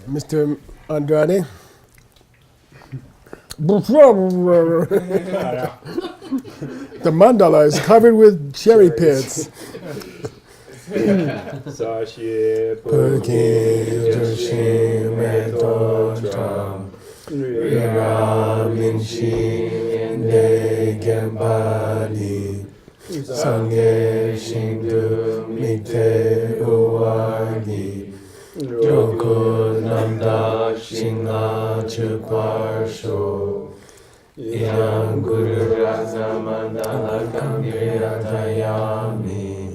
Mr. Andrade. The mandala is covered with cherry pits. Sashi Purki Joshim Etotram Raminshi Inde Gambadi Sangye Shindu Mite Uwagi Joku Namda Shinga Chukwarsho Yang Guru Raza Mandala Kambiratayami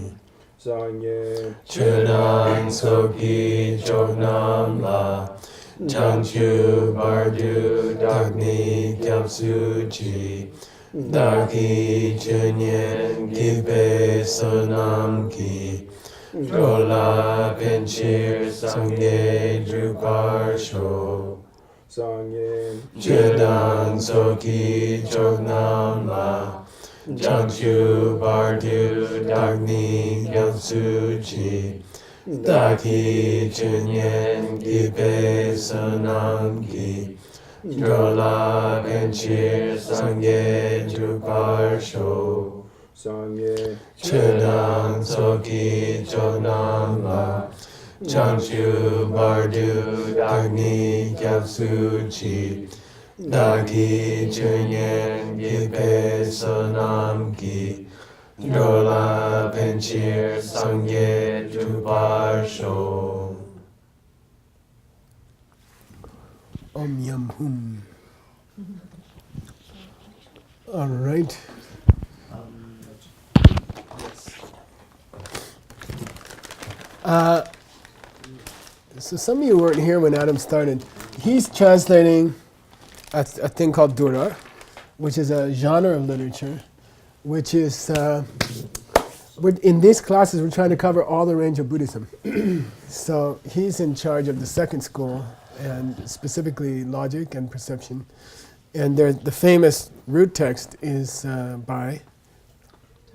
Chunan Soki Chonam La Changchu Bardu Dagni Kyapsuchi Daki Chunyen Kipe Sonam Ki Rola Penchir Sangye Druparsho Chunan Soki Chonam La Changchu Bardu Dagni Gyamsuchi Daki Chunyen Kipe Sonam Ki Drola Penchir Sangye Druparsho Chunan Soki Chonam La Changchu Bardu Dagni Gyamsuchi Daki Chunyen Kipe Sonam Ki Drola Penchir Sangye Druparsho. Om Yam Hum. All right. So some of you weren't here when Adam started. He's translating a thing called Dura, which is a genre of literature, which is, in these classes we're trying to cover all the range of Buddhism. So he's in charge of the second school, and specifically logic and perception. And the famous root text is by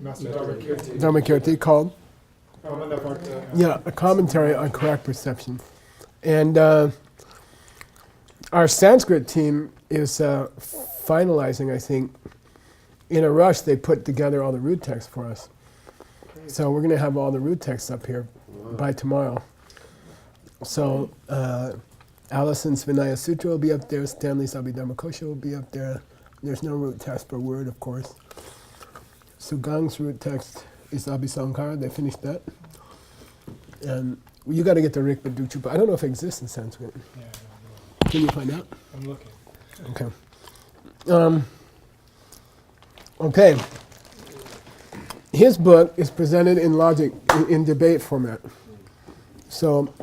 Dharmakirti called A Commentary on Correct Perception. And our Sanskrit team is finalizing, I think. In a rush, they put together all the root texts for us. So we're going to have all the root texts up here by tomorrow. So Allison's Vinaya Sutra will be up there. Stanley's Abhidharmakosha will be up there. There's no root text per word, of course. Sugang's root text is Abhisankara. They finished that. And you got to get the Rikpa Duchupa. I don't know if it exists in Sanskrit. Yeah, Can you find out? I'm looking. Okay. Okay. His book is presented in logic, in debate format. So,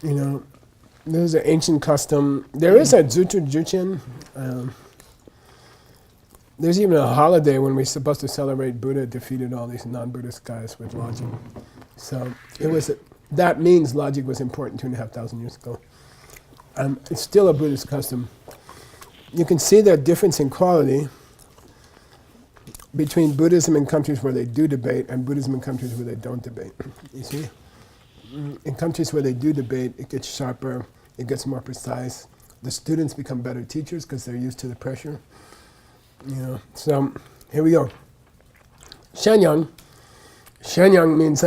there's an ancient custom. There is a Zutu Juchen. There's even a holiday when we're supposed to celebrate Buddha defeated all these non-Buddhist guys with logic. So that means logic was important 2,500 years ago. It's still a Buddhist custom. You can see the difference in quality between Buddhism in countries where they do debate and Buddhism in countries where they don't debate. You see? In countries where they do debate, it gets sharper, it gets more precise. The students become better teachers because they're used to the pressure. So here we go. Shenyang. Shenyang means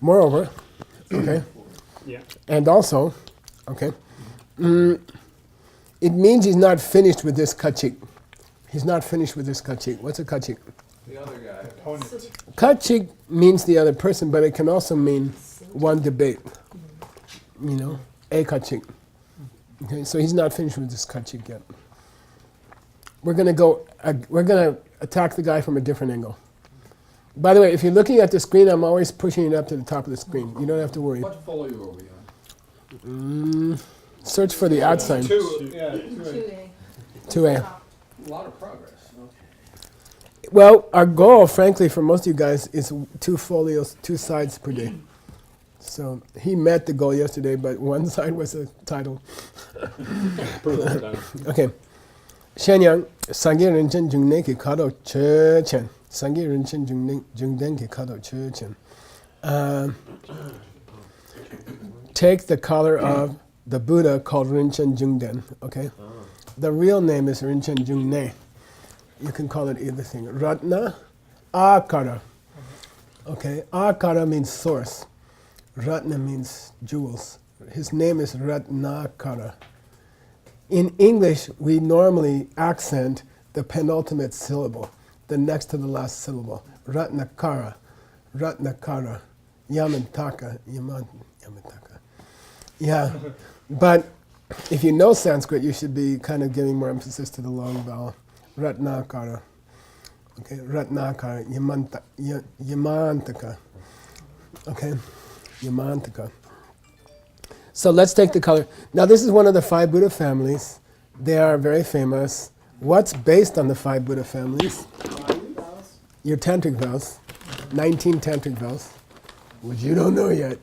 moreover, okay? Yeah. And also, okay? It means he's not finished with this kachik. He's not finished with this kachik. What's a kachik? The other guy. Opponent. Kachik means the other person, but it can also mean one debate. A kachik. Okay, so he's not finished with this kachik yet. We're gonna attack the guy from a different angle. By the way, if you're looking at the screen, I'm always pushing it up to the top of the screen. You don't have to worry. What folio are we on? Search for the @ sign. 2A. 2A. A lot of progress. Okay. Well, our goal, frankly, for most of you guys, is 2 folios, 2 sides per day. So he met the goal yesterday, but one side was a title. Okay. Shenyang, Sangye Rinchen Jungne ki Kado Che Chen. Sangye Rinchen Jungden ki Kado Che Chen. take the color of the Buddha called Rinchen Jungden, okay? The real name is Rinchen Jungne. You can call it either thing. Ratna Akara. Okay, Akara means source. Ratna means jewels. His name is Ratnakara. In English, we normally accent the penultimate syllable, the next to the last syllable. Ratnakara, Ratnakara, Yamantaka, Yamataka. Yeah, but if you know Sanskrit, you should be kind of giving more emphasis to the long vowel. Ratnakara. Okay, Ratnakara, Yamantaka. Okay, Yamantaka. So let's take the color. Now this is one of the 5 Buddha families. They are very famous. What's based on the 5 Buddha families? Your tantric vows. 19 tantric vows, which you don't know yet.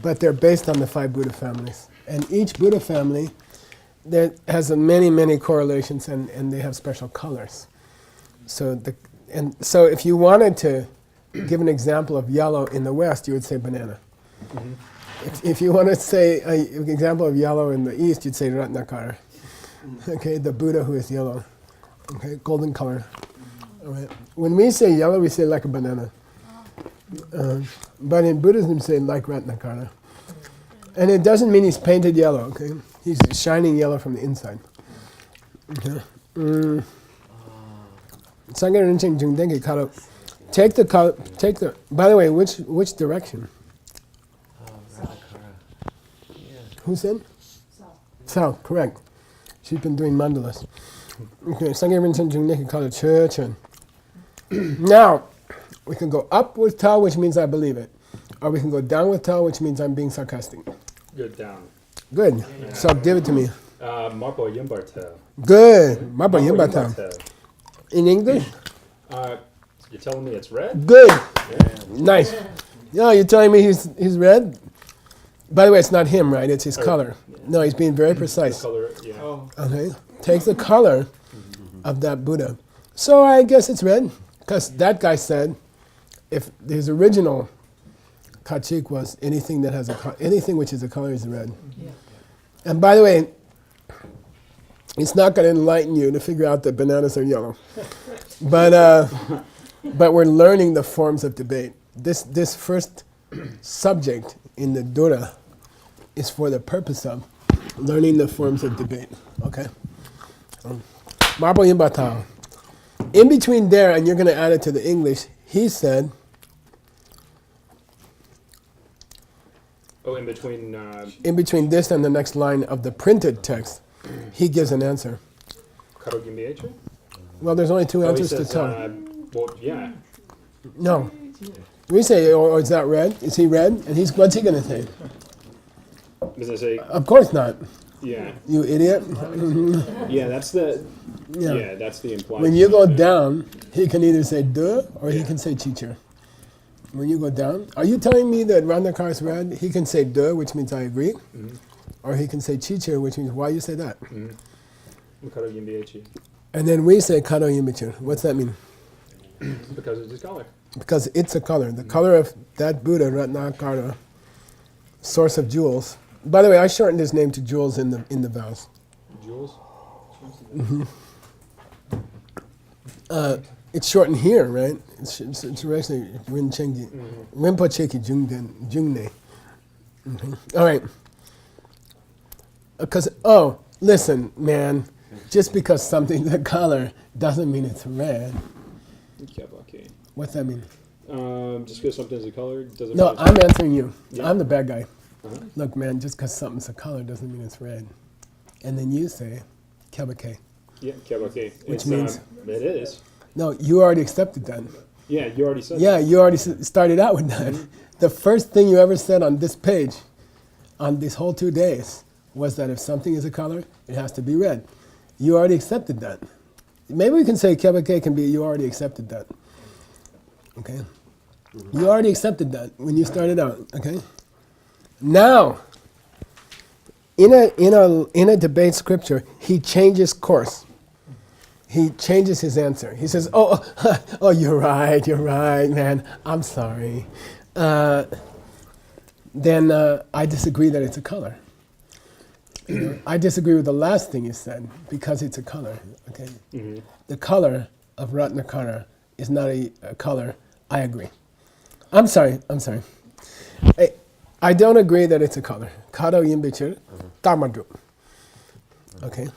But they're based on the 5 Buddha families. And each Buddha family that has many, many correlations, and they have special colors. So if you wanted to give an example of yellow in the West, you would say banana. Mm-hmm. If you want to say an example of yellow in the East, you'd say Ratnakara. Okay, the Buddha who is yellow. Okay, golden color. All right. When we say yellow, we say like a banana. But in Buddhism, we say like Ratnakara. And it doesn't mean he's painted yellow, okay? He's shining yellow from the inside. Okay. Take the, by the way, which direction? Who said? South, correct. She's been doing mandalas. Okay, now, we can go up with Tao, which means I believe it. Or we can go down with Tao, which means I'm being sarcastic. Good down. Good. Yeah. So give it to me. Marpo Yimbartel. Good. Marpo Yimbartel. In English? You're telling me it's red? Good. Yeah. Nice. Yeah, you're telling me he's red? By the way, it's not him, right? It's his color. Yeah. No, he's being very precise. The color, yeah. Oh. Okay. Take the color of that Buddha. So I guess it's red, because that guy said if his original kachik was anything that has anything which is a color is red. Yeah. And by the way, it's not going to enlighten you to figure out that bananas are yellow. But we're learning the forms of debate. This first subject in the Dura is for the purpose of learning the forms of debate. Okay? Marpo Yimbatao. In between there, and you're going to add it to the English, he said... Oh, in between... in between this and the next line of the printed text, he gives an answer. Well, there's only 2 answers to tell. Well, yeah. No. We say, oh, is that red? Is he red? And what's he going to say? Does it say... Of course not. Yeah. You idiot. Yeah, that's the... Yeah, that's the implied... When you go down, he can either say duh, or he can say chicher. When you go down, are you telling me that Randakar is red? He can say duh, which means I agree. Mm-hmm. Or he can say chicher, which means why you say that? Mm-hmm. And then we say karo yimichir. What's that mean? Because it's his color. Because it's a color. The color of that Buddha, Ratnakara, source of jewels. By the way, I shortened his name to Jewels in the vows. Jewels? Mm-hmm. It's shortened here, right? It's actually Rinpoche Jungne. Mm-hmm. All right. Because, listen, man, just because something's a color doesn't mean it's red. What's that mean? Just because something's a color doesn't mean I'm answering you. Yeah. I'm the bad guy. Uh-huh. Look, man, just because something's a color doesn't mean it's red. And then you say, kebake. Yeah, kebake. Which means... it is. No, you already accepted that. Yeah, you already said that. that. You already started out with that. Mm-hmm. The first thing you ever said on this page, on these whole 2 days, was that if something is a color, it has to be red. You already accepted that. Maybe we can say kebake can be, you already accepted that. Okay? Mm-hmm. You already accepted that when you started out, okay? Now, in a debate scripture, he changes course. He changes his answer. He says, oh, you're right, man. I'm sorry. then I disagree that it's a color. I disagree with the last thing you said because it's a color. Okay, the color of Ratnakara is not a color. I agree. I'm sorry. I don't agree that it's a color. Karo yimbichir, tamadu. Okay,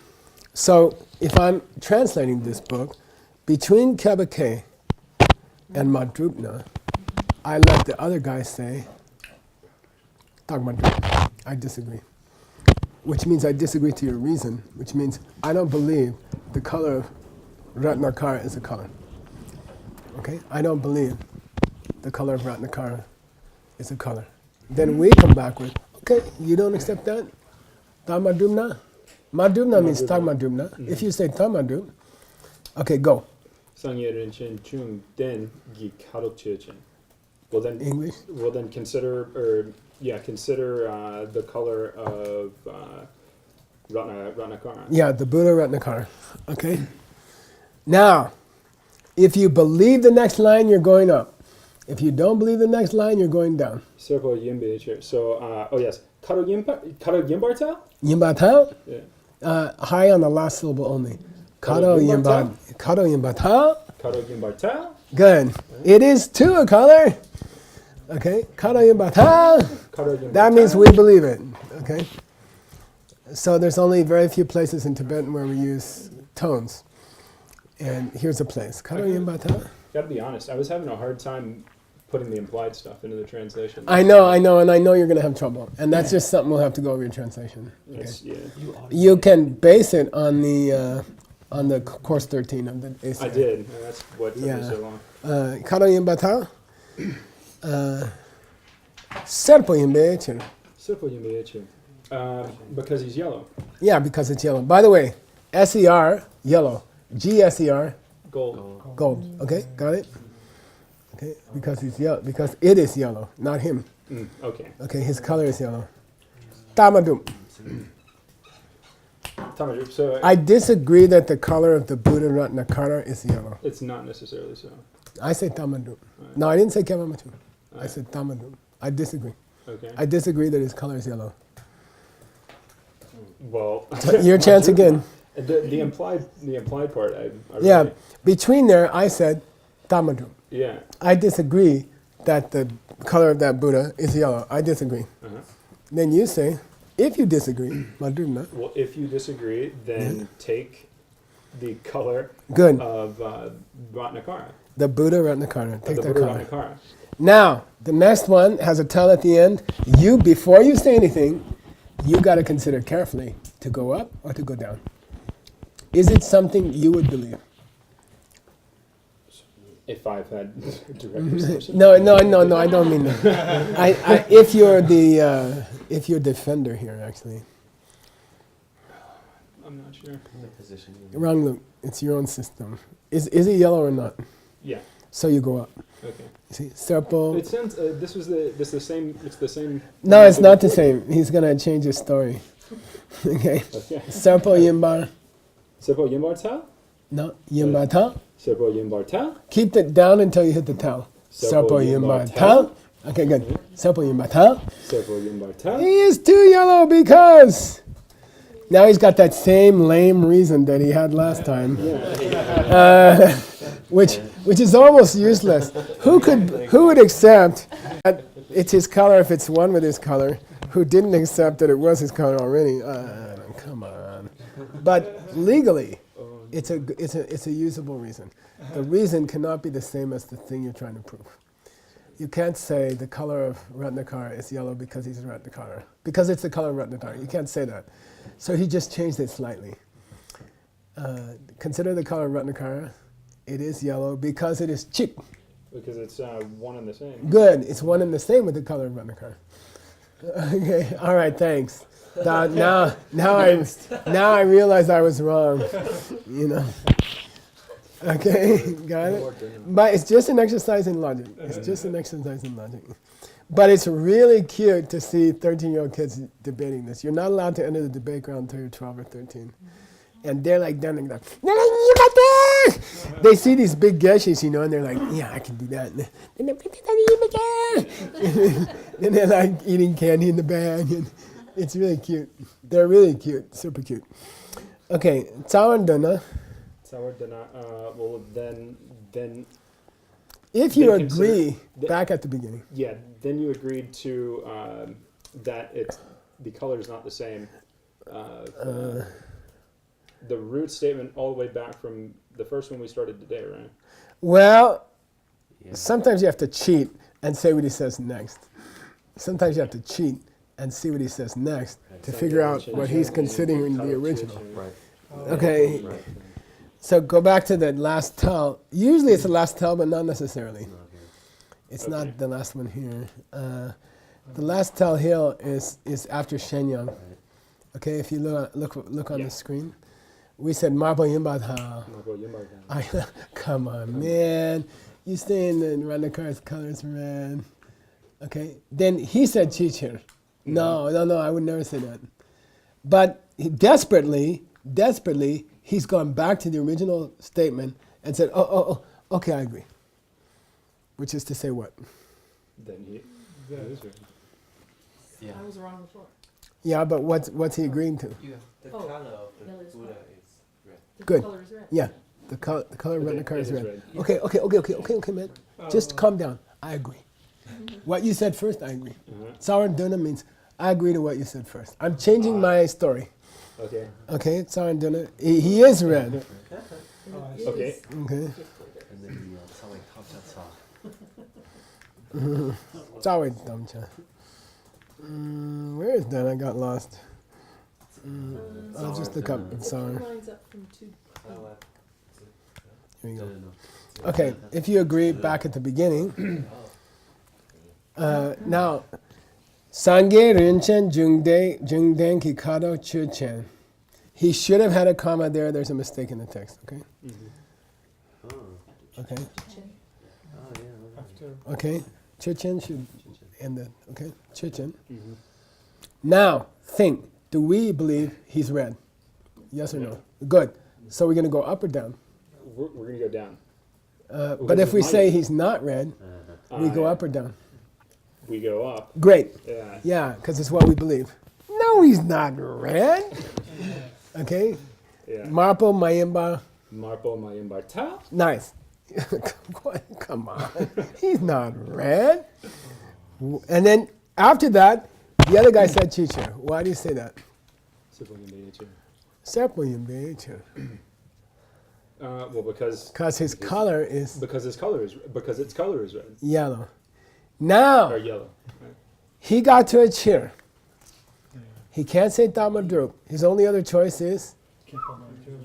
so if I'm translating this book, between Kabake and Madrupna, I let the other guy say Tagmadrupna. I disagree. Which means I disagree to your reason, which means I don't believe the color of Ratnakara is a color. Okay? I don't believe the color of Ratnakara is a color. Then we come back with, okay, you don't accept that? Tamadumna? Madumna means Tamadumna. If you say Tamadum, okay, go. Sangyerin Chin Chung Den Gi Karokchechin. Well then English? Well then consider the color of Ratnakara. Yeah, the Buddha Ratnakara. Okay? Now, if you believe the next line, you're going up. If you don't believe the next line, you're going down. Circle Yimbe here. So oh yes. Karo Yimbarta? Yimbata? Yeah. High on the last syllable only. Karo Yimbata. Karo Yimbata? Karo Yimbarta? Good. It is too a color. Okay? Karo Yimbata. Karo Yimbarta. That means we believe it. Okay? So there's only very few places in Tibetan where we use tones. And here's a place. Karo Yimbata. Gotta be honest, I was having a hard time putting the implied stuff into the translation. I know, and I know you're going to have trouble. And that's just something we'll have to go over your translation. Okay? It's, yeah. You can base it on the course 13 of the ACA. I did, and that's what took me so long. Karo Yimbata. Serpo Yimbe. Circle Yimbe because he's yellow. Yeah, because it's yellow. By the way, SER, yellow. GSER, Gold. gold. Okay, got it? Okay, because he's yellow. Because it is yellow, not him. Okay. Okay, his color is yellow. Tamadum. Tamadrup, so I disagree that the color of the Buddha Ratnakara is yellow. it's not necessarily so. I say Tamadum. No, I didn't say Kevamatu. I said Tamadum. I disagree. Okay. I disagree that his color is yellow. Well, So your chance again. The implied part. I Yeah, really, between there, I said Tamadum. yeah. I disagree that the color of that Buddha is yellow. I disagree. Uh-huh. Then you say, if you disagree, Madhurna, Well, if you disagree, then take the color good. of Ratnakara. The Buddha Ratnakara. Take The that Buddha color. Ratnakara. Now, the next one has a tell at the end. You, before you say anything, you got to consider carefully to go up or to go down. Is it something you would believe? If I've had direct perception. No, I don't mean that. If you're the defender here, actually. I'm not sure. Wrong look. It's your own system. Is it yellow or not? Yeah. So you go up. Okay. You see, Serpo. It sounds. This the same. It's the same. No, it's not the same. He's gonna change his story. Okay. Okay. Serpo Yimbar. Sepo Yimbarta. No, Yimbata. Sepo Yimbarta. Keep it down until you hit the tau. Serpo Serpo Yimbata. Yimbata. Okay, good. Serpo Yimbata. Sepo Yimbarta. He is too yellow because now he's got that same lame reason that he had last time, which is almost useless. Who would accept that it's his color if it's one with his color? Who didn't accept that it was his color already? Come on. But legally, it's a usable reason. The reason cannot be the same as the thing you're trying to prove. You can't say the color of Ratnakara is yellow because he's a Ratnakara. Because it's the color of Ratnakara. You can't say that. So he just changed it slightly. Consider the color of Ratnakara. It is yellow because it is chik. Because it's one and the same. Good. It's one and the same with the color of Ratnakara. Okay. All right. Thanks. Now I realize I was wrong. You know. Okay, got it? But it's just an exercise in logic. It's just an exercise in logic. But it's really cute to see 13-year-old kids debating this. You're not allowed to enter the debate ground until you're 12 or 13. And they're like, They see these big geshes, you know, and they're like, yeah, I can do that. And they're like eating candy in the bag. And it's really cute. They're really cute, super cute. Okay, Tsawandana. Well, then If you They consider- agree, they- back at the beginning. yeah, then you agreed to that the color is not the same. The root statement all the way back from the first one we started today, right? Well, sometimes you have to cheat and say what he says next. Sometimes you have to cheat and see what he says next to figure out what he's considering the original. Okay, so go back to the last tell. Usually it's the last tell, but not necessarily. It's Okay. not the last one here. The last tell here is after Shenyang. Okay, if you look on Yeah. the screen, we said Marbo Yimbadha. Come on, man. You saying that Randakar's color is red. Okay, then he said Chichir. No, I would never say that. But he desperately, he's gone back to the original statement and said, oh, okay, I agree. Which is to say what? Then he is right. I was wrong before. Yeah, but what's he agreeing to? The Oh, color of the yellow is Buddha red. is red. The Good. color is red. Yeah, the color of Okay, Randacar is it red. red. Okay, man. Just calm down. I agree. What you said first, I agree. Tsawandana means I agree to what you said first. I'm changing my story. Okay. Okay, Tsawandana, he is red. It Okay. is. Okay. And then稍微靠下擦。 Tsawandamcha. Where is that? I got lost. I'll just look up Tsawand. Two lines up from two. Here we go. Okay, if you agree, back at the beginning. Now, Sangye Rinchen Jungden Kikado Chuchen. He should have had a comma there. There's a mistake in the text. Okay. Okay. Okay. Chuchen should end it. Okay. Chuchen. Now, think. Do we believe he's red? Yes or no? Good. So we're going to go up or down? We're going to go down. But if we it's say minus. he's not red, we go up or down? We go up. Great. Yeah. Yeah, because it's what we believe. No, he's not red. Okay. Yeah. Marpo Mayimba. Marpo Mayimbarta. Nice. Come on. He's not red. And then after that, the other guy said Chicha. Why do you say that? Serpo Yimbeche. Well, because Because his color is its color is red yellow. Now, or yellow. he got to a cheer. He can't say Damadrup. His only other choice is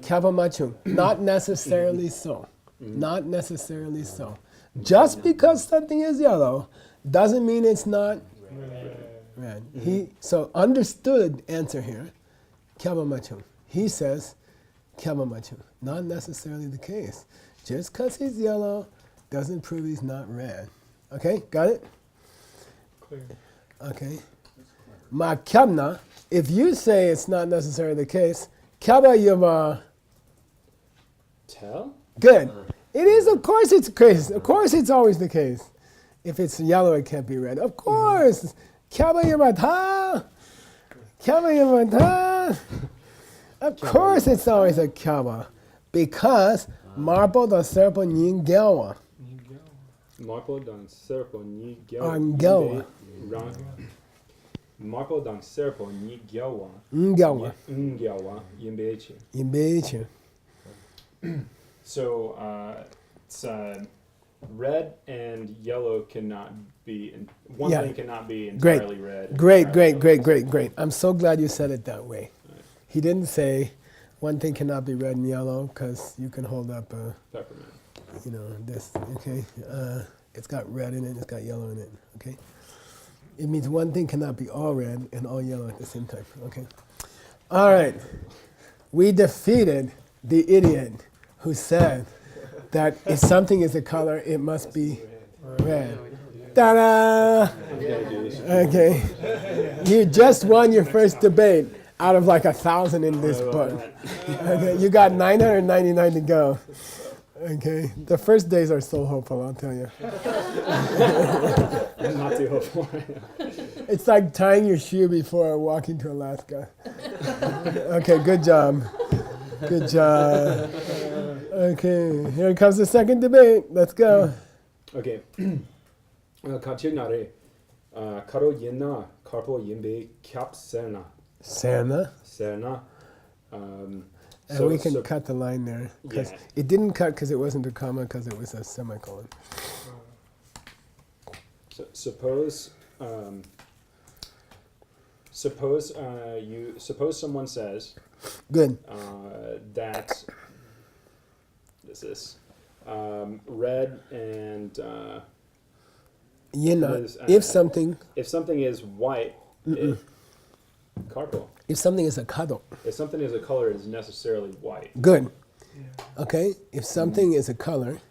Kapamachung. Not necessarily so. Not necessarily so. Just because something is yellow doesn't mean it's not red. So understood answer here, Kapamachung. He says Kapamachung. Not necessarily the case. Just because he's yellow doesn't prove he's not red. Okay, got it? Clear. Okay. Ma kyabna, if you say it's not necessarily the case, kyaba yuba, Tell? good. It is, of course it's the case. Of course it's always the case. If it's yellow, it can't be red. Of course. Kyaba yuba ta. Kyaba yuba ta. Of course it's always a kyaba. Because marpo da serpo nin gelwa. Marpo dan serpo ni Angelwa. Marpo dan serpo ni gyawa. Ngelwa. Ngyawa yimbeche. Imbeche. So it's red and yellow cannot be one Yeah. thing cannot be Great. entirely red. Great. I'm so glad you said it that way. He didn't say one thing cannot be red and yellow because you can hold up, Peppermint. this. Okay, it's got red in it. It's got yellow in it. Okay, it means one thing cannot be all red and all yellow at the same time. Okay. All right. We defeated the idiot who said that if something is a color, it must be red. Ta-da! Okay. You just won your first debate out of like 1,000 in this book. Okay, you got 999 to go. Okay, the first days are so hopeful, I'll tell you. I'm not too hopeful. It's like tying your shoe before walking to Alaska. Okay, good job. Good job. Okay, here comes the second debate. Let's go. Okay. 같이 나래. 카로 옛나 카포 임베 캡 세나. Santa. 세나. And we can cut the line there. Because Yeah. it didn't cut because it wasn't a comma, because it was a semicolon. So, suppose someone says Good. that this is red and You know, is, if something if something is white, carpo. if something is a cuddle. If something is a color, it is necessarily white. Good. Okay, if something is a color,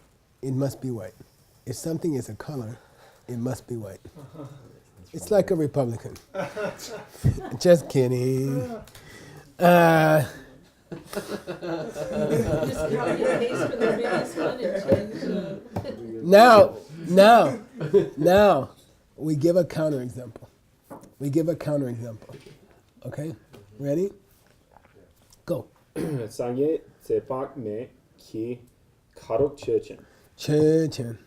it must be white. If something is a color, it must be white. It's like a Republican. Just kidding. Just copy and paste from the previous one and change. Now, we give a counterexample. We give a counterexample. Okay, ready? Go. 쌍의 제박매 키 가로채진. Chen.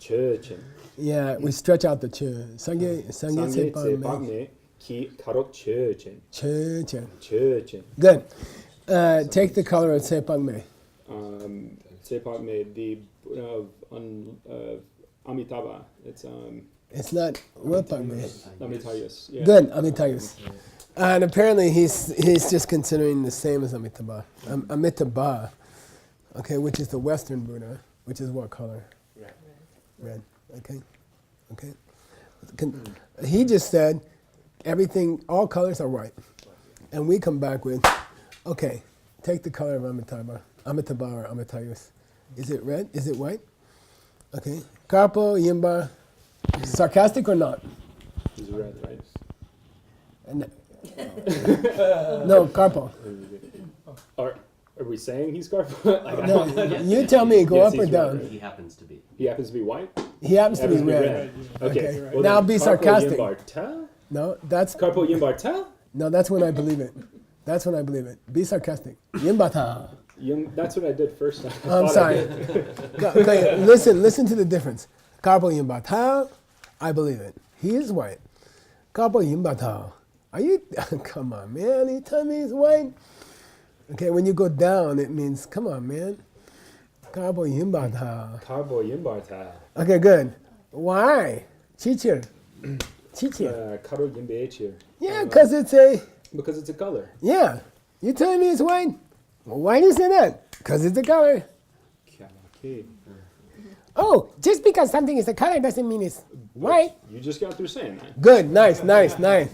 Yeah, we stretch out the chen. Sange 쌍의 sepa 제박매 키 가로채진. Chen. 채진. Good. Take the color of sepang me. 제박매 the Amitabha. It's not wepang me. Amitayus. Yeah. Good, Amitayus. And apparently he's just considering the same as Amitabha. Amitabha, okay, which is the Western Buddha, which is what color? Red. Okay. He just said everything, all colors are white. And we come back with, okay, take the color of Amitabha or Amitayus. Is it red? Is it white? Okay. Karpo, Yimba, sarcastic or not? He's red, right? And, no, Karpo. Are we saying he's Garfield? Like, I No, don't- you tell me, go Yes, up or he's down. He happens to be. He happens to be white? He happens to be Happens red. Okay. Okay. Well, Now then be Carpo sarcastic. Yimbartel? No, that's Carpo Yimbartel? when I believe it. That's when I believe it. Be sarcastic. Yimbata. That's what I did first time. I'm sorry. Okay, listen to the difference. Karpo Yimbata, I believe it. He is white. Karpo Yimbata. Are you? Come on, man. You tell me he's white? Okay, when you go down, it means, come on, man. Karpo Yimbata. Carpo Yimbartel. Okay, good. Why? Chichir. Karo Yimbeachir. Yeah, because it's a, Because it's a color. yeah. You telling me it's white? Well, why do you say that? Because it's a color. Okay. Oh, just because something is a color doesn't mean it's white. You just got through saying that. Good, nice. Sorry,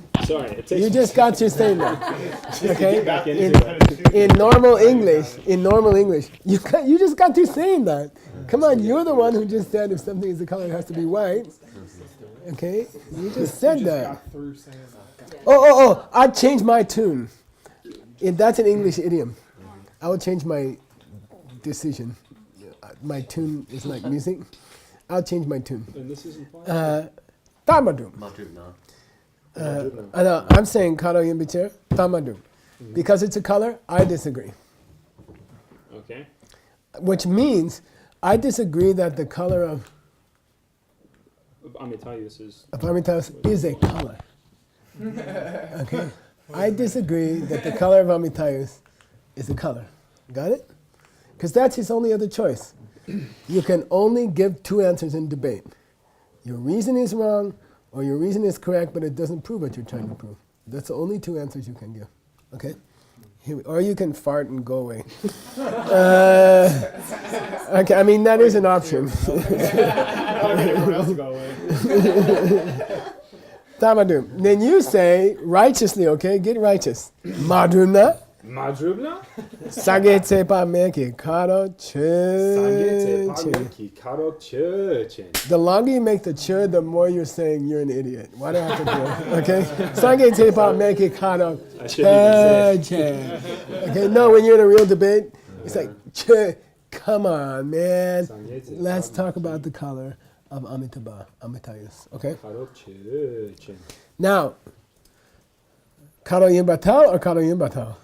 it takes You just got to saying that. Okay? back into it. In normal English, you just got to saying that. Come on, you're the one who just said if something is a color, it has to be white. Okay? You just said that. Through saying that. Oh, I changed my tune. That's an English idiom. I will change my decision. My tune is like music. I'll change my tune. And this isn't fine. Tamadum. Madrid, no. I'm saying karo yimbicher, tamadum. Because it's a color, I disagree. Okay. Which means I disagree that the color of Amitayus is. Amitabha is a color. Okay? I disagree that the color of Amitabha is a color. Got it? Because that's his only other choice. You can only give two answers in debate. Your reason is wrong, or your reason is correct, but it doesn't prove what you're trying to prove. That's the only two answers you can give. Okay? Or you can fart and go away. Okay, I mean, that is an option. Tamadum. Then you say righteously, okay? Get righteous. Madrumna. Madrubna? Sage tsepa meki karo Sange che. Ki Karo Churchin. The longer you make the che, the more you're saying you're an idiot. Why do I have to do it? Okay? Sage tsepa meki karo I shouldn't even say che. Okay? No, when you're in a real debate, it's like che Come on, man. Sangye Let's Tse talk Pag about Ki the color of Amitayus. Okay? Karo Che Chen. Now, Karo Yimbatal or Karo Yimbatal?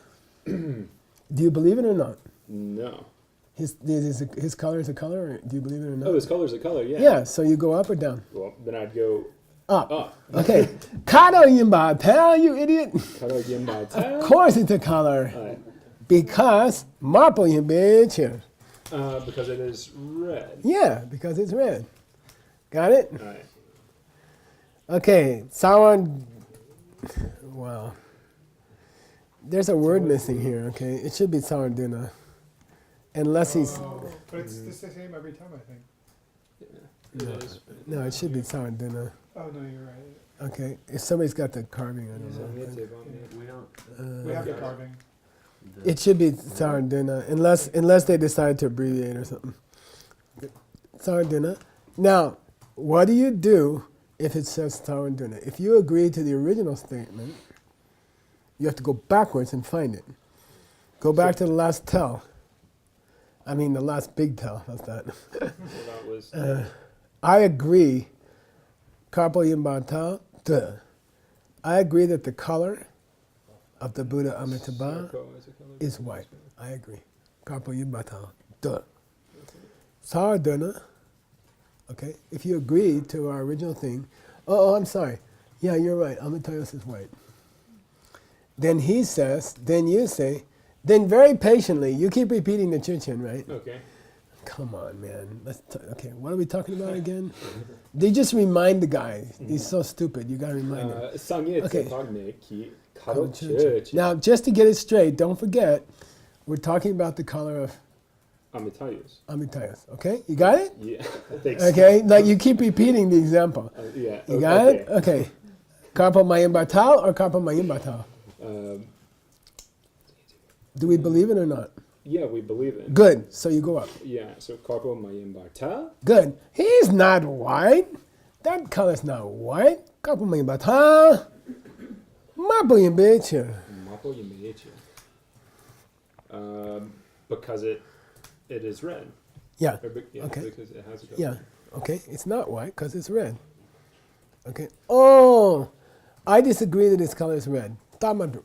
Do you believe it or not? No. His color is a color, or do you believe it or not? Oh, this color's a color, yeah. Yeah, so you go up or down? Well, then I'd go Up. up. Okay. Karo Yimbatal, you idiot. Karo Yimba Of Tao. course it's a color. Because Marple Yimbatal. Because it is red. Yeah, because it's red. Got it? Alright. Okay, Sawan. Wow. There's a word missing here, okay? It should be Sawarduna. Unless he's. But it's the same every time, I think. It is. No, it should be Sawarduna. Oh, no, you're right. Okay, if somebody's got the carving, I don't Sangye know. Tse Pag Me. We don't. We have the Yeah. carving. It should be Sawarduna, unless they decide to abbreviate or something. Sawarduna. Now, what do you do if it says Sawarduna? If you agree to the original statement, you have to go backwards and find it. Go back to the last tell. I mean, the last big tell. How's that? So that was I agree. Karpo Yimbata. Duh. I agree that the color of the Buddha Amitabha Sarko is a color. is white. I agree. Karpo Yimbata. Duh. Sawarduna. Okay. If you agree to our original thing, oh, I'm sorry. Yeah, you're right. Amitayos is white. Then he says, then you say, then very patiently, you keep repeating the Chichen, right? Okay. Come on, man. Okay, what are we talking about again? They just remind the guy. He's so stupid. You gotta remind him. Sangye Tse Okay. Pag Me Ki Karo Che Chen. Now, just to get it straight, don't forget, we're talking about the color of Amitayus. Amitayus. Okay, you got it? Yeah. Thanks. Okay, like you keep repeating the example. Yeah. You got it? Okay. Karpo Mayim Batal or Karpo Mayim Batal? Um, Do we believe it or not? yeah, we believe it. Good. So you go up. Yeah. So Karpo Mayim Barta. Good. He's not white. That color's not white. Karpo Mayim Batal. Mapo Yin Bitch. Mapo Yimeche. Because it is red. Yeah. Or yeah, Okay. because it has a color. Yeah. Okay. It's not white because it's red. Okay. Oh, I disagree that his color is red. Tamadu.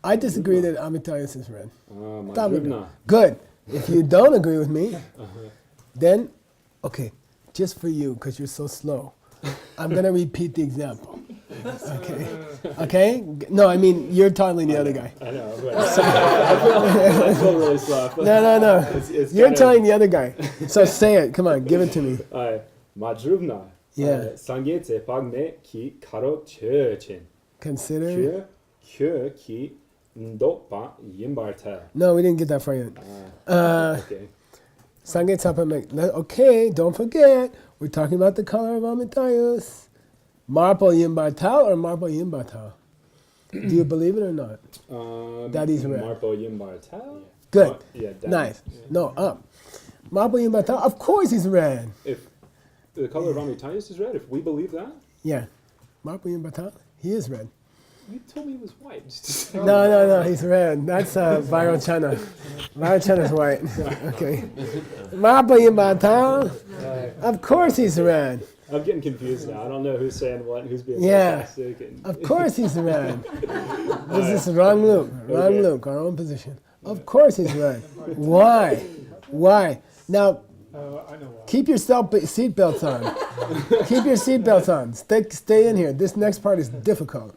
I disagree that Amitayus is red. Tamadu. Madrugna. Good. If you don't agree with me, then, okay, just for you, because you're so slow, I'm going to repeat the example. Okay? Okay? No, I mean, you're telling the other guy. I know. But I feel really soft. No. It's You're kind of- telling the other guy. So say it. Come on, give it to me. Madrugna. Yeah. Sangye Tse Pag Me Ki Karo Che Chen. Consider. Kyo Ki Ndokpa Yimbarta. No, we didn't get that far yet. Okay. Sangye Tapa Mek. Okay, don't forget, we're talking about the color of Amitayus. Marpo Yimbatal or Marpo Yimbatal? Do you believe it or not? That is red. Marpo Yimbarta. Good. Yeah. That Nice. No, up. Marpo Yimbatal, of course he's red. If the color of Amitayus is red, if we believe that, Yeah. Marpo Yimbatal, he is red. you told me it was white. No, he's red. That's Vairocana. Vairocana's white. Okay. Marpo Yimbatal, of course he's red. I'm getting confused now. I don't know who's saying what and who's being Yeah. sarcastic. And Of course he's red. This is wrong loop. Wrong Okay. loop, our own position. Of course he's red. Why? Why? Now, I know why. keep your seatbelts on. Keep your seatbelts on. Stay in here. This next part is difficult.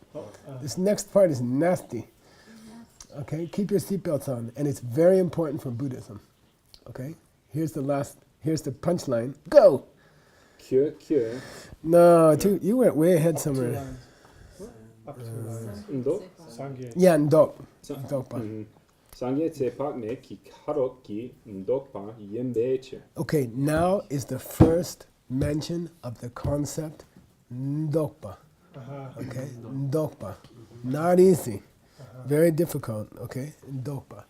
This next part is nasty. Okay, keep your seatbelts on. And it's very important for Buddhism. Okay? Here's the punchline. Go! Kyo. No, you went way ahead Two somewhere. lines. Up two lines. Ndo. Sangye. Yeah, Ndok. Sa- Ndokpa. Sangye Tse Pag Me Ki Karo Ki Ndokpa Yimbeche. Okay, now is the first mention of the concept Ndokpa. Okay, Ndokpa. Not easy. Very difficult. Okay, Ndokpa.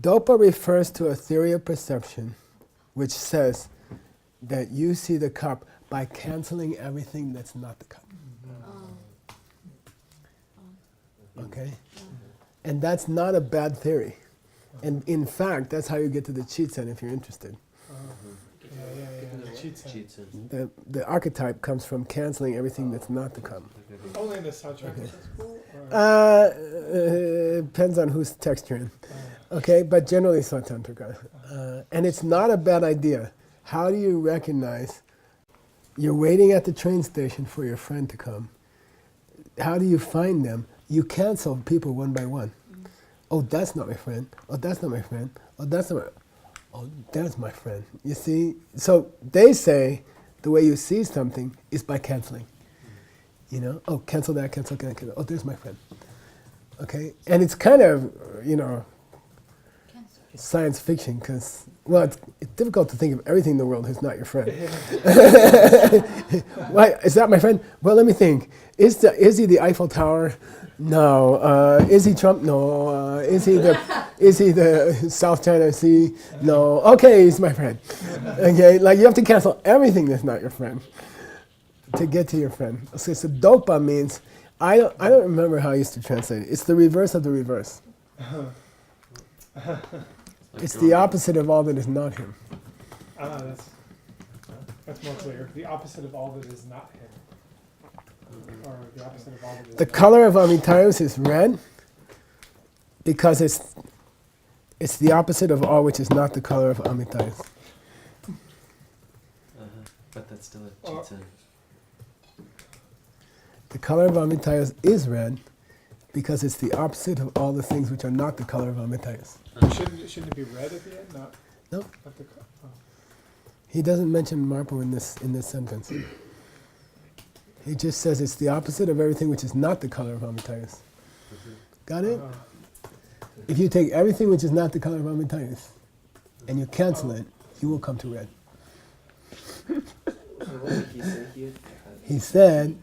Dopa refers to a theory of perception which says that you see the cup by canceling everything that's not the cup. Okay? And that's not a bad theory. And in fact, that's how you get to the Chitzen if you're interested. Cheats. Cheats in. The archetype comes from canceling everything that's not to come. Only in the soundtrack is that cool? Or? Depends on whose text you're in. Okay, but generally Svatantrika. And it's not a bad idea. How do you recognize you're waiting at the train station for your friend to come? How do you find them? You cancel people one by one. Oh, that's not my friend. Oh, that's not my friend. Oh, that's not my... Oh, there's my friend. You see? So they say the way you see something is by canceling. You know? Oh, cancel that, cancel that, cancel. Oh, there's my friend. Okay? And it's kind of, science fiction because, well, it's difficult to think of everything in the world who's not your friend. Why, is that my friend? Well, let me think. Is he the Eiffel Tower? No. Is he Trump? No. Is he the South China Sea? No. Okay, he's my friend. Okay, like you have to cancel everything that's not your friend to get to your friend. So dopa means I don't remember how I used to translate it. It's the reverse of the reverse. It's the opposite of all that is not him. That's more clear. The opposite of all that is not him. Or the opposite of all that is The color of Amitayus is red because it's the opposite of all which is not the color of Amitayus. But that's still a cheats in. The color of Amitayus is red because it's the opposite of all the things which are not the color of Amitayus. Shouldn't it be red at the end? Not. No. Not the, oh. He doesn't mention Marpo in this sentence. He just says it's the opposite of everything which is not the color of Amitayus. Got it? If you take everything which is not the color of Amitayus and you cancel it, you will come to red. What did he say here? He said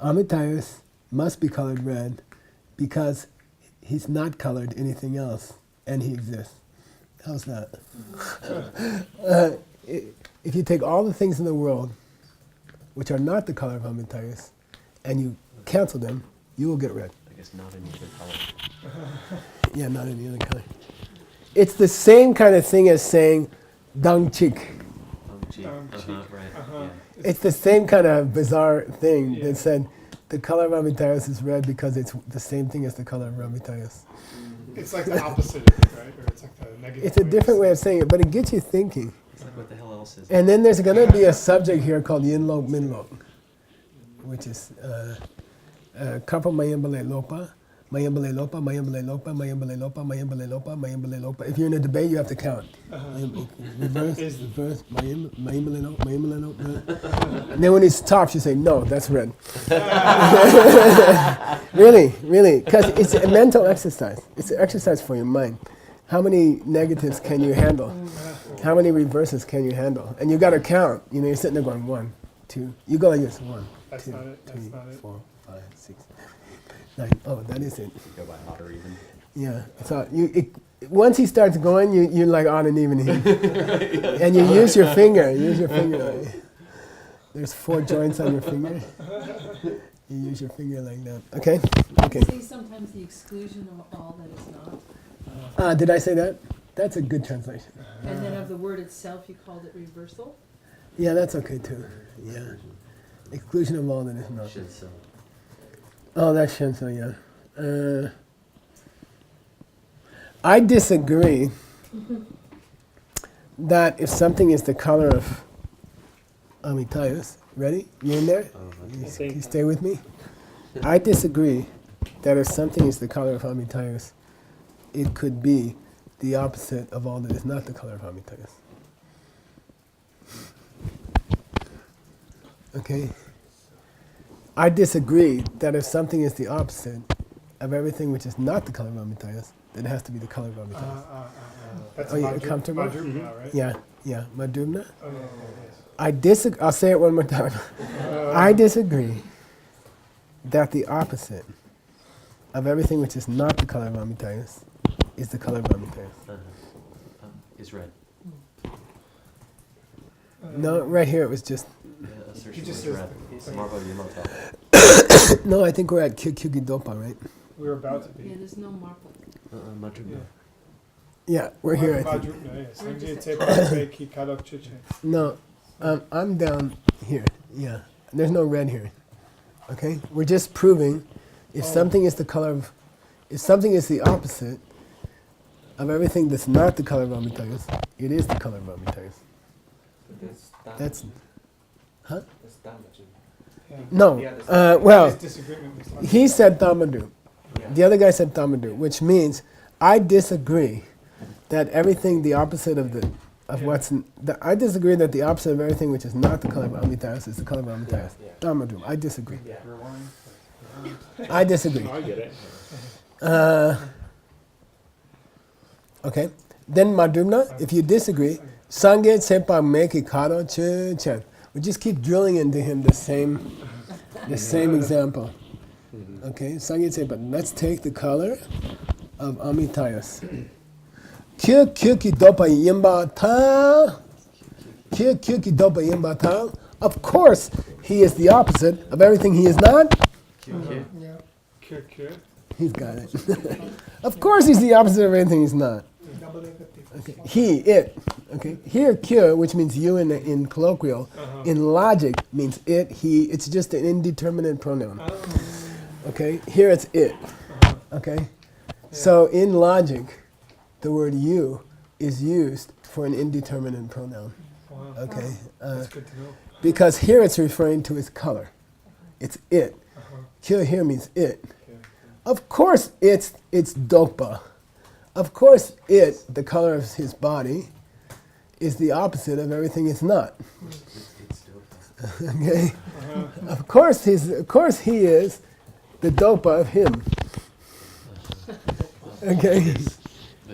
Amitayus must be colored red because he's not colored anything else and he exists. How's that? If you take all the things in the world which are not the color of Amitayus and you cancel them, you will get red. I guess not any other color. Yeah, not any other color. It's the same kind of thing as saying dang chik. Cheat. Cheat. Right. Uh-huh. Yeah. It's the same kind of bizarre thing Yeah. that said the color of Amitayus is red because it's the same thing as the color of Amitayus. It's like the opposite of it, right? Or it's like the negative. It's a different way of saying it, but it gets you thinking. It's like what the hell else is it? And then there's going to be a subject here called Yinlok Minlok, which is Kapa Mayambale Lopa, Mayambale Lopa, Mayambale Lopa, Mayambale Lopa, Mayambale Lopa, Mayambale Lopa. If you're in a debate, you have to count. Reverse, reverse, Mayambale Lopa, Mayambale Lopa. And then when it stops, you say, no, that's red. Really, because it's a mental exercise. It's an exercise for your mind. How many negatives can you handle? How many reverses can you handle? And you got to count. You're sitting there going 1, 2. You go like this: 1, That's 2, not it. That's 3, not it. 4, 5, 6, 9. Oh, that is it. Go by odd or even. Yeah. So once he starts going, you're like odd and even here, and you use your finger. Use your finger. There's 4 joints on your finger. You use your finger like that. Okay. Okay. Say sometimes the exclusion of all that is not. Did I say that? That's a good translation. And then of the word itself, you called it reversal. Yeah, that's okay too. Yeah. Exclusion of all that is not. Shinso. Oh, that's Shinso, yeah. I disagree that if something is the color of Amitayus, ready? You in there? You stay with me? I disagree that if something is the color of Amitayus, it could be the opposite of all that is not the color of Amitayus. Okay? I disagree that if something is the opposite of everything which is not the color of Amitayus, then it has to be the color of Amitayus. That's Oh, yeah, Madhur- comfortable? Madhurna, right? Yeah, Madhumna. Oh, yeah, I disagree. I'll say it one more time. I disagree that the opposite of everything which is not the color of Amitayus is the color of Amitayus. Is red. No, right here it was just. The assertion He just was says red. Marvo Yumoto. No, I think we're at Kyugi Dopa, right? We were about to Yeah, be. there's no marble. Madrugna. Yeah, we're here. I think. Madrupna, yes. Sanjay Tepa Ki Kadok Chichen. No, I'm down here. Yeah, there's no red here. Okay, we're just proving if something is the color of, if something is the opposite of everything that's not the color of Amitayus, it is the color of Amitayus. That's, huh? That's damaging. Yeah. No. There's Well, disagreement with Sanjay. he said Tamadu. Yeah. The other guy said Tamadu, which means I disagree that everything the opposite of the of Yeah. what's I disagree that the opposite of everything which is not the color of Amitayus is the color of Amitayus. Yeah. Tamadu. I disagree. Yeah. I disagree. No, I get it. Okay. Then Madhumna, if you disagree, Sangye Tsepa Meki Karo Chen. We just keep drilling into him the same example. Okay, Sangye Tsepa. Let's take the color of Amitayus. Kyo kyo ki dopa yimba ta. Kyo kyo ki dopa yimba ta. Of course, he is the opposite of everything he is not. Yeah. Kür. He's got it. Of course, he's the opposite of everything he's not. Okay. He, it. Okay. Here, kyo, which means you in colloquial, in logic means it, he. It's just an indeterminate pronoun. Okay. Here it's it. Okay. So in logic, the word you is used for an indeterminate pronoun. Wow. Okay. That's good to know. Because here it's referring to its color. It's it. Kyo here means it. Of course, it's dokpa. Of course, the color of his body, is the opposite of everything it's not. Okay. Of course, he is the dopa of him. Okay.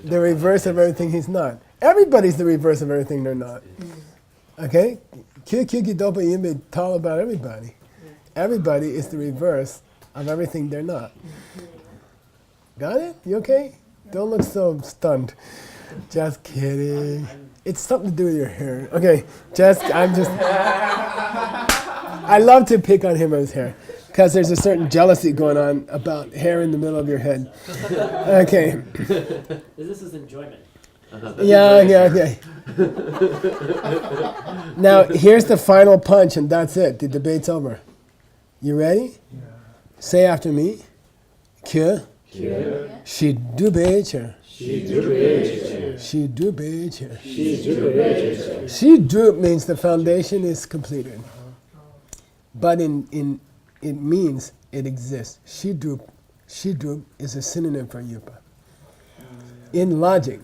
The reverse of everything he's not. Everybody's the reverse of everything they're not. Okay. Kyuki dopa yimbe tall about everybody. Everybody is the reverse of everything they're not. Got it? You okay? Don't look so stunned. Just kidding. It's something to do with your hair. Okay, I love to pick on him and his hair because there's a certain jealousy going on about hair in the middle of your head. Okay. This is enjoyment. Yeah, okay. Now, here's the final punch and that's it. The debate's over. You ready? Yeah. Say after me. Kyo. She do becher. She do becher. She do means the foundation is completed. But it means it exists. She do is a synonym for yupa. In logic,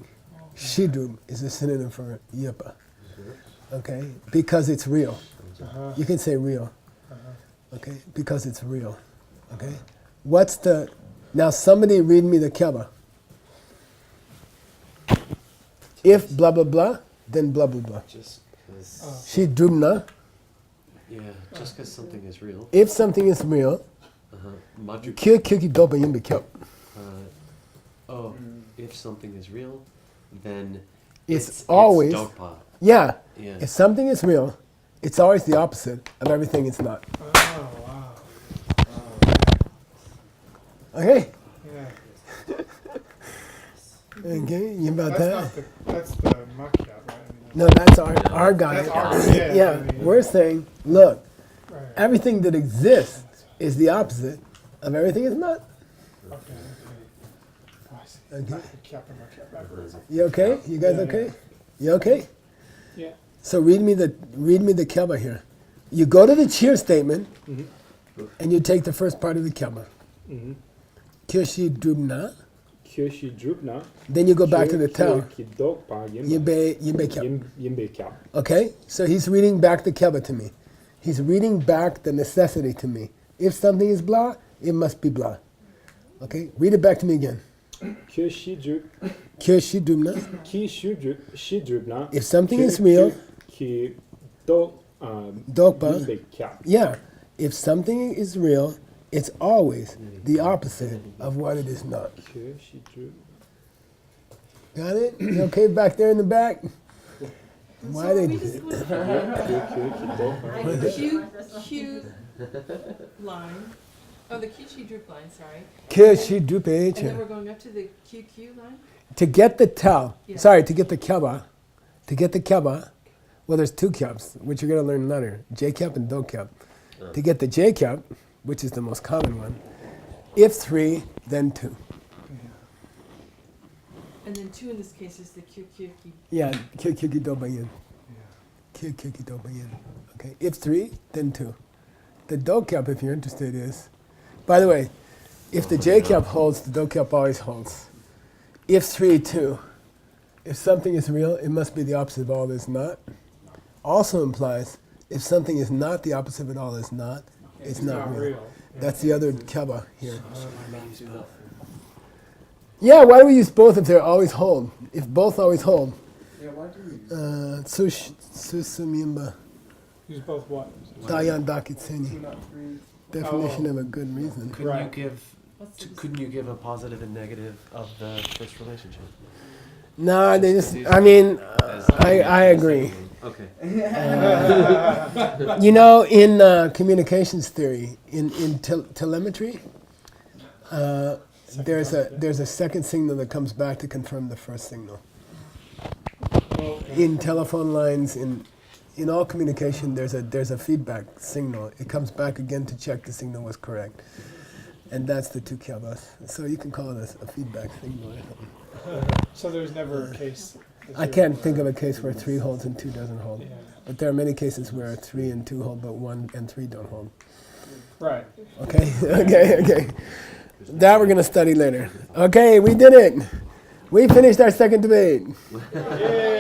she do is a synonym for yupa. Okay? Because it's real. You can say real. Okay? Because it's real. Okay? Now somebody read me the kyaba. If blah blah blah, then blah blah blah. Just because. She dumna. Yeah, just because something is real. If something is real, Madru. kyo ki dopa yimbe kyo. If something is real, then It's always dogpa. yeah. Yeah. If something is real, it's always the opposite of everything it's not. Oh, wow. Okay. Yeah. Okay. You about That's that? that's the macchiato, right? I mean, No, that's our guy. That's our- yeah, I mean- We're saying, look, right. everything that exists is the opposite of everything it's not. Okay. Oh, I see. Okay. Macchiato. You okay? You guys Yeah, okay? You okay? Yeah. So read me the kyaba here. You go to the cheer statement, and you take the first part of the kyaba. Kyoshi drubna. Kyoshi drupna. Then you go back to the tell. Kidokpa Yimbe kyaba. Yimbe kyap. Okay? So he's reading back the kyaba to me. He's reading back the necessity to me. If something is blah, it must be blah. Okay? Read it back to me again. Kyoshi drup. Kyoshi drubna. Shi drupna. If something is real, dokpa. Yimbe kyap. Yeah. If something is real, it's always the opposite of what it is not. Kyoshi drup. Got it? You okay back there in the back? Why So they? we just went Q line. Oh, the QQ droop line, sorry. Kyoshi And then drupecha. we're going up to the QQ line? To get the tel, Yeah. sorry, to get the keba, well, there's two kebs, which you're going to learn later, j keb and do keb. To get the j keb, which is the most common one, if 3, then 2. And then 2 in this case is the QQ. Yeah, kyuki do bayin. Kyuki do bayin. Okay, if 3, then 2. The do keb, if you're interested, is, by the way, if the j keb holds, the do keb always holds. If 3, 2. If something is real, it must be the opposite of all is not. Also implies if something is not the opposite of all is not, it's not real. That's the other keba here. Yeah, why do we use both if they always hold? If both always hold. Yeah, why do we? Susumimba Use both what? dayan dakitseni. 2, not 3. Definition of a good reason. Couldn't Right. you give? Couldn't you give a positive and negative of the first relationship? No, they just. Just I mean, As I agree. Okay. You know, in communications theory, in telemetry, there's a second signal that comes back to confirm the first signal. In telephone lines, in all communication, there's a feedback signal. It comes back again to check the signal was correct, and that's the two kyabas. So you can call it a feedback signal or something. So there's never a case. that I you're- can't think of a case where 3 holds and 2 doesn't hold. Yeah. But there are many cases where 3 and 2 hold, but 1 and 3 don't hold. Right. Okay, okay. That we're going to study later. Okay, we did it. We finished our second debate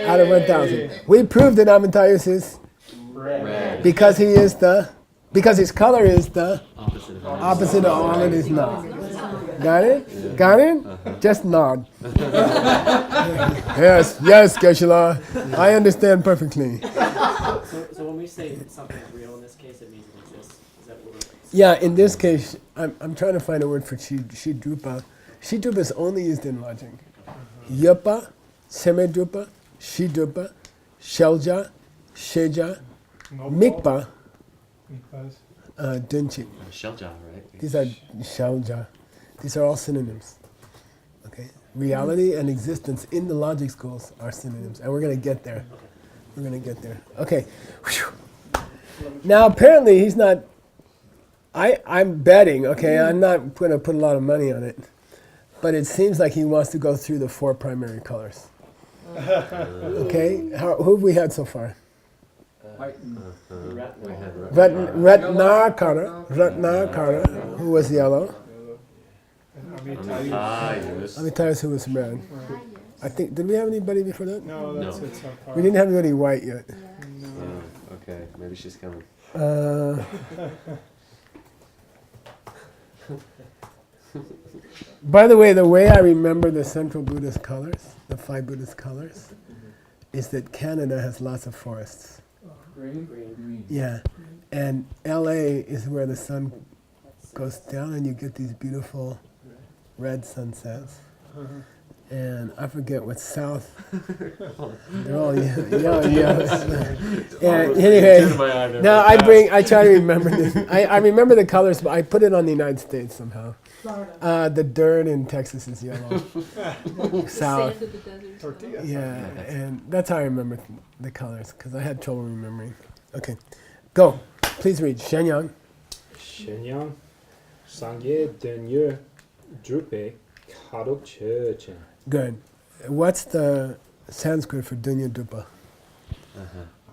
out of 1,000. We proved that Amitayus is Red. because his color is the Opposite of opposite of all it is not. Got it? Got it? Just nod. Yes, Geshe-la. I understand perfectly. So when we say something is real in this case, it means it exists. Is that what we're Yeah, in this case, I'm trying to find a word for shidrupa. Shidrupa is only used in logic. Yupa, semedrupa, shidrupa, shelja, sheja, mikpa, Because dunchi. Shelljaw, right? These are shelja. These are all synonyms. Okay? Reality and existence in the logic schools are synonyms, and we're going to get there. We're going to get there. Okay. Whew. Now, apparently, he's not. I'm betting, okay? I'm not going to put a lot of money on it. But it seems like he wants to go through the 4 primary colors. Okay? Who have we had so far? White and We had Ratnakara, who was yellow. yes. Amitayus, who was red. I think, did we have anybody before that? no, that's No. it so far. We didn't have anybody white yet. Okay, maybe she's coming. By the way I remember the central Buddhist colors, the 5 Buddhist colors, is that Canada has lots of forests. green. Green. Yeah. And LA is where the sun goes down and you get these beautiful red sunsets. And I forget what south. They're all yeah. And anyway, now I try to remember this. I remember the colors, but I put it on the United States somehow. The dirt in Texas is yellow. South. Sand of the desert. Tortilla. Yeah, and that's how I remember the colors, because I had trouble remembering. Okay, go. Please read. Shenyang. Shenyang, Sangye Denye Drupe Karochechen. Good. What's the Sanskrit for Dunya Dupa?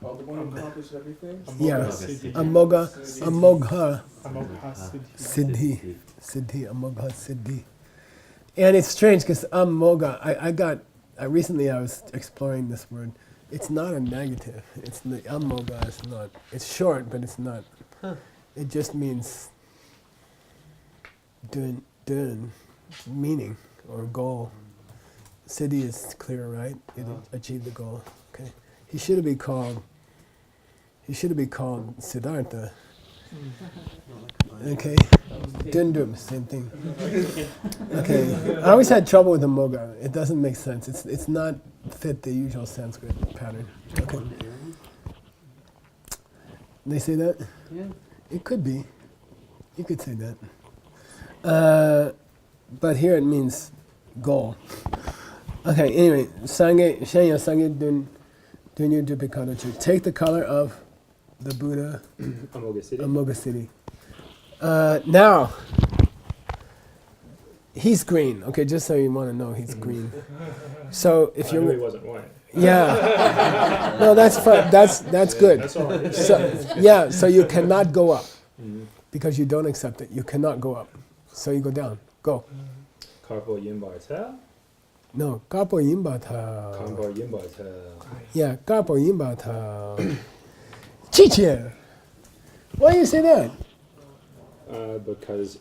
Oh, the one who accomplished everything? Yeah. Siddhi. Amogha Amogha Siddhi. Siddhi. Amogha Siddhi. And it's strange because Amogha, recently I was exploring this word. It's not a negative. It's the Amogha is not. It's short, but it's not. It just means dun, meaning or goal. Siddhi is clear, right? It achieved the goal. Okay. He should be called Siddhartha. Okay. Dundum, same thing. Okay. I always had trouble with the moga. It doesn't make sense. It's not fit the usual Sanskrit pattern. Okay. They say that? Yeah. It could be. You could say that. But here it means goal. Okay, anyway, Sange, Shenya, Sange, Dunyu Dupikadachi. Take the color of the Buddha, Amoga City. Amoga City. Now, he's green. Okay, just so you want to know, he's green. So if I knew he you're, wasn't white. yeah, no, that's fine. That's good. That's all. So, yeah, so you cannot go up Mhm. because you don't accept it. You cannot go up. So you go down. Go. Karpo Yimbar Ta. No, kapo yimbata. Kambar Yimbar Ta. Yeah, kapo yimbata. Chiche. Why do you say that? Because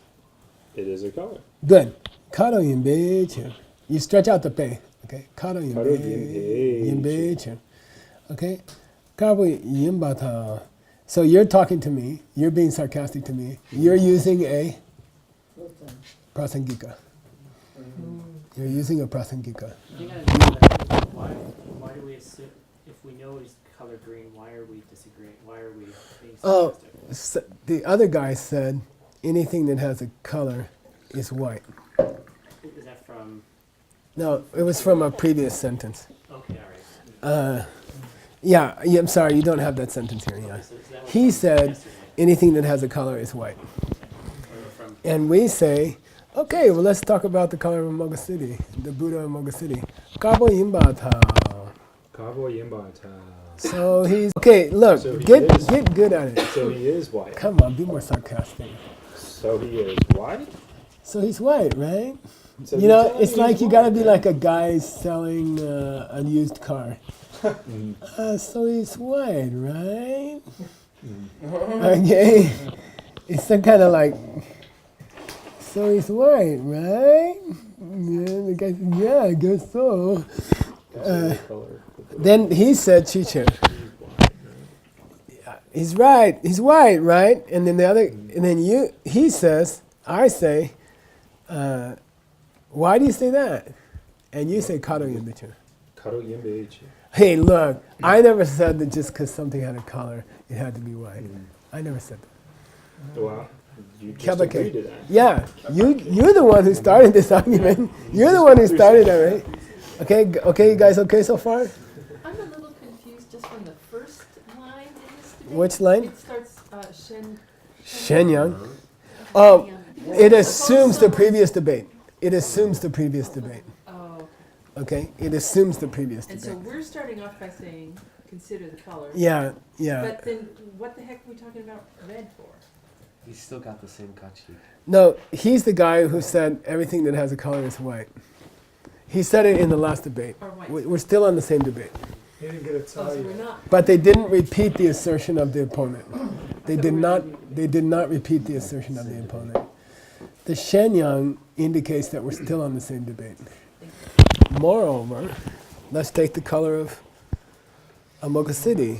it is a color. Good. Karo yimbeche. You stretch out the pay. Okay. Karo Karo yimbeche. Okay. Kapo yimbata. So you're talking to me. You're being sarcastic to me. You're using a prasangika. You're using a prasangika. I think I understand that. Why do we assume, if we know he's color green, why are we disagreeing? Why are we being Oh, sarcastic? the other guy said anything that has a color is white. Is that from, No, it was from a previous sentence. okay, all right. Yeah, I'm sorry, you don't have that sentence here. Yeah. So is that He from said yesterday? anything that has a color is white. Or from, And we say, okay, well, let's talk about the color of Moga City, the Buddha of Moga City. Kabo Yimbata. Karpo Yimbar Ta. So he's, okay, look, So he get is- good at it. So he is white. Come on, be more sarcastic. So he is white. So he's white, right? So You you're know, telling it's me like he's you gotta white, be right? like a guy selling a used car. Mm. So he's white, right? Mm. Okay. It's some kind of like, so he's white, right? Yeah, the guy said, yeah, I guess so. Consider the color. Then he said, Chicha, He's white, right? he's white, right? And then the other, and then he says, I say, why do you say that? And you say, Karo Yambicha. Karo Yimbechi. Hey, look, I never said that just because something had a color, it had to be white. Mm. I never said that. Well, you just Kabake. agreed to that. Yeah, you're the one who started this argument. You're the one who started that, right? Okay, you guys okay so far? I'm a little confused just from the first line in this debate. Which line? It starts, Shenyang. Shen Oh, Yang. it assumes the previous debate. It assumes the previous debate. Oh, Okay, it assumes the previous and so debate. we're starting off by saying, consider the color. Yeah, yeah. But then, what the heck are we talking about red for? He's still got the same kachi. No, he's the guy who said everything that has a color is white. He said it in the last debate. Or white? We're still on the same debate. He didn't get to Oh, tell so you. we're not. But they didn't repeat the assertion of the opponent. They did not. They did not repeat the assertion of the opponent. The Shenyang indicates that we're still on the same debate. Moreover, let's take the color of Amoga City.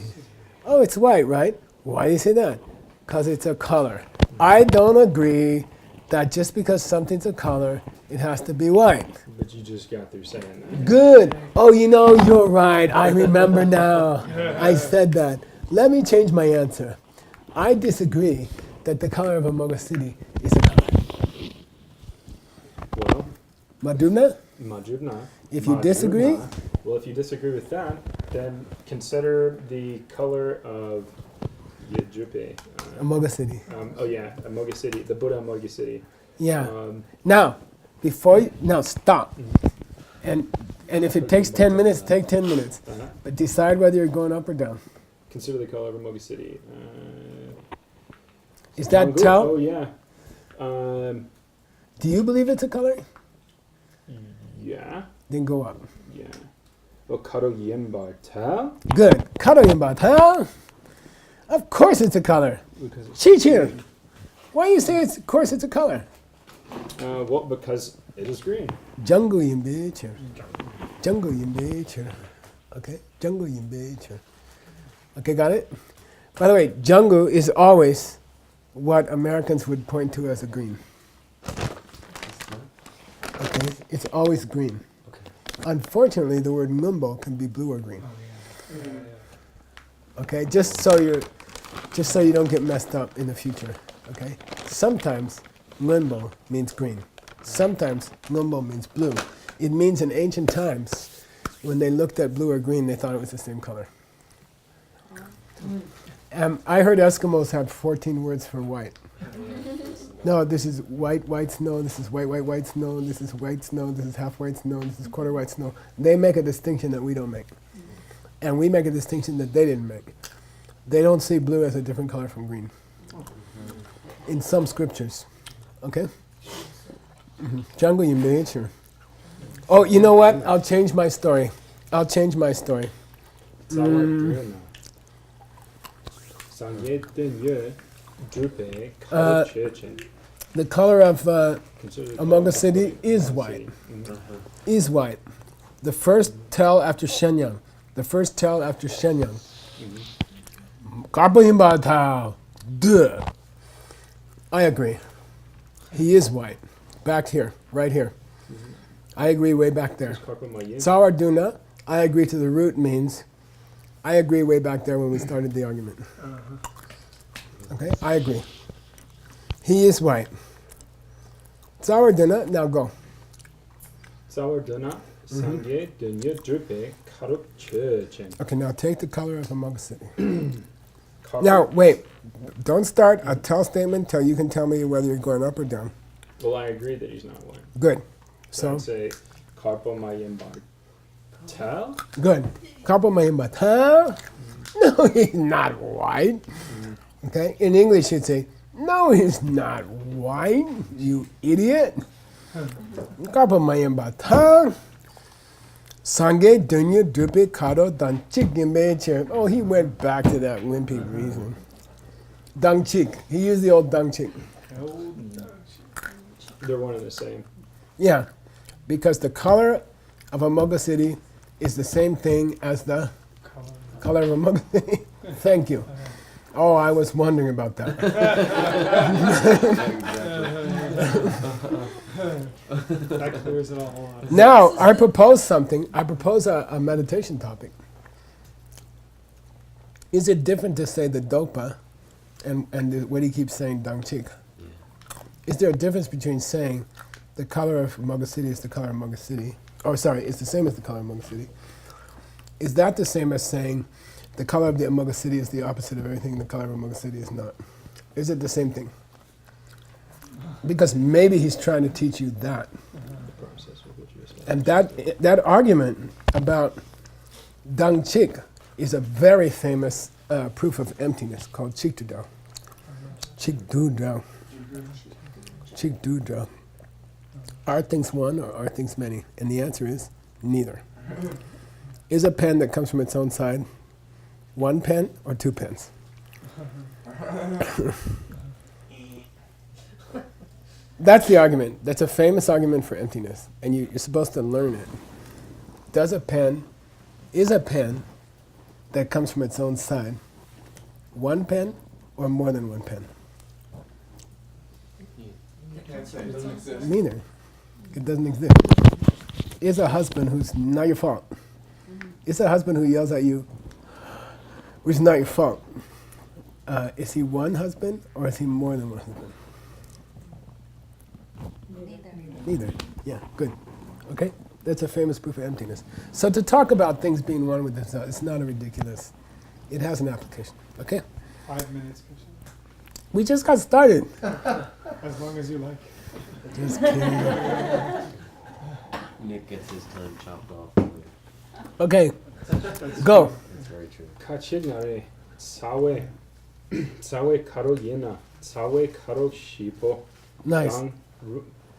Oh, it's white, right? Why do you say that? Because it's a color. I don't agree that just because something's a color, it has to be white. But you just got through saying that. Good. Oh, you know, you're right. I remember now. I said that. Let me change my answer. I disagree that the color of Amoga City is a color. Well, Maduna, Majubna. if you disagree, Well, if you disagree with that, then consider the color of Yajupe. Amoga City. Oh yeah, Amoga City, the Buddha Amoga City. Yeah. Um, Now, now stop. And if it takes 10 minutes, take 10 minutes. uh-huh. But decide whether you're going up or down. Consider the color of Amoga City. Is that Mango? tau? Oh yeah. Do you believe it's a color? Yeah. Then go up. Yeah. Well, Karo Yembar Ta. Good. Karo Yimbata. Of course it's a color. Because it's Chi-Chi. Why you say it's, of course it's a color? well, because it is green. Jungle Yimbecher. Jungle Yimbecher. Okay? Jungle Yimbecher. Okay, got it? By the way, jungle is always what Americans would point to as a green. Okay? It's always green. Okay. Unfortunately, the word ngumbo can be blue or green. Okay? Just so you don't get messed up in the future. Okay? Sometimes ngumbo means green. Sometimes ngumbo means blue. It means in ancient times, when they looked at blue or green, they thought it was the same color. I heard Eskimos had 14 words for white. No, this is white, white snow, this is white, white, white snow, this is white snow, this is half white snow, this is quarter white snow. They make a distinction that we don't make. And we make a distinction that they didn't make. They don't see blue as a different color from green. In some scriptures. Okay? Jungle, you miniature. Oh, you know what? I'll change my story. The color of Amoga City is white. Is white. The first tell after Shenyang. Duh. I agree. He is white. Back here, right here. I agree way back there. Tsawar Duna, I agree to the root means, I agree way back there when we started the argument. Okay, I agree. He is white. Tsawar Duna, now go. Okay, now take the color of Amoga City. Now, wait. Don't start a tell statement till you can tell me whether you're going up or down. Well, I agree that he's not white. Good. So So, I'd say Karpo Mayimbar. Tell? good. Couple Mahimbat. Huh? No, he's not white. Okay? In English, you'd say, no, he's not white, you idiot. Couple Mahimbat. Huh? Sange dunya drupi karo dan chik gimbeche. Oh, he went back to that wimpy reason. Dung chik. He used the old dung chik. They're one and the same. Yeah, because the color of Amoga City is the same thing as the color of Amoga City. Thank you. Oh, I was wondering about that. That clears it all up. Now, I propose something. I propose a meditation topic. Is it different to say the dopa and what he keeps saying, dangchik? Is there a difference between saying the color of Amoga City is the color of Amoga City? Oh, sorry, it's the same as the color of Amoga City. Is that the same as saying the color of the Amoga City is the opposite of everything the color of Amoga City is not? Is it the same thing? Because maybe he's trying to teach you that. And that argument about Dang Chik is a very famous proof of emptiness called Chik Du Dao. Chik Du Dao. Chik Du Dao. Are things one or are things many? And the answer is neither. Is a pen that comes from its own side one pen or two pens? That's the argument. That's a famous argument for emptiness. And you're supposed to learn it. Is a pen that comes from its own side one pen or more than one pen? You can't say it doesn't exist. Neither. It doesn't exist. Is a husband who's not your fault. Is a husband who yells at you, which is not your fault. Is he one husband or is he more than one husband? Neither. Yeah, good. Okay? That's a famous proof of emptiness. So to talk about things being one with themselves, it's not a ridiculous. It has an application. Okay? 5 minutes, Christian. We just got started. As long as you like. Just kidding. Nick gets his time chopped off. Okay, go. That's very true. Kachilare sawe karo yena sawe karo shipo Nice.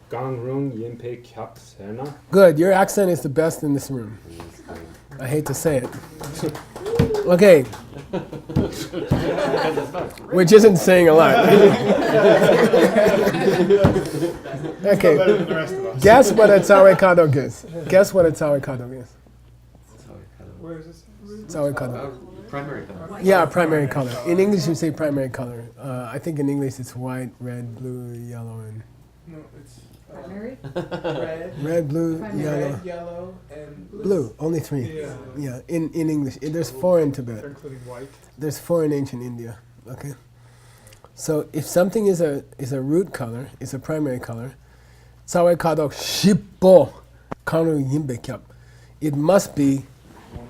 gang rung yinpe kyap sena. Good. Your accent is the best in this room. I hate to say it. Okay. Which isn't saying a lot. Okay. Better than the rest of us. Guess what a Tsawe Kadok is. Guess what a Tsawe Kadok is. Where is this? Tsawe Kadok. Primary color. Yeah, primary color. In English, you say primary color. I think in English it's white, red, blue, yellow, and No, it's Primary? red, blue, Primary. yellow, red, yellow, and blue. Only three. Yeah. Yeah, in English. There's four in They're Tibet. including white. There's four in ancient India. Okay. So if something is a root color, is a primary color, Tsawe Kadok Shippo Kanu Yinbe Kyap. It must be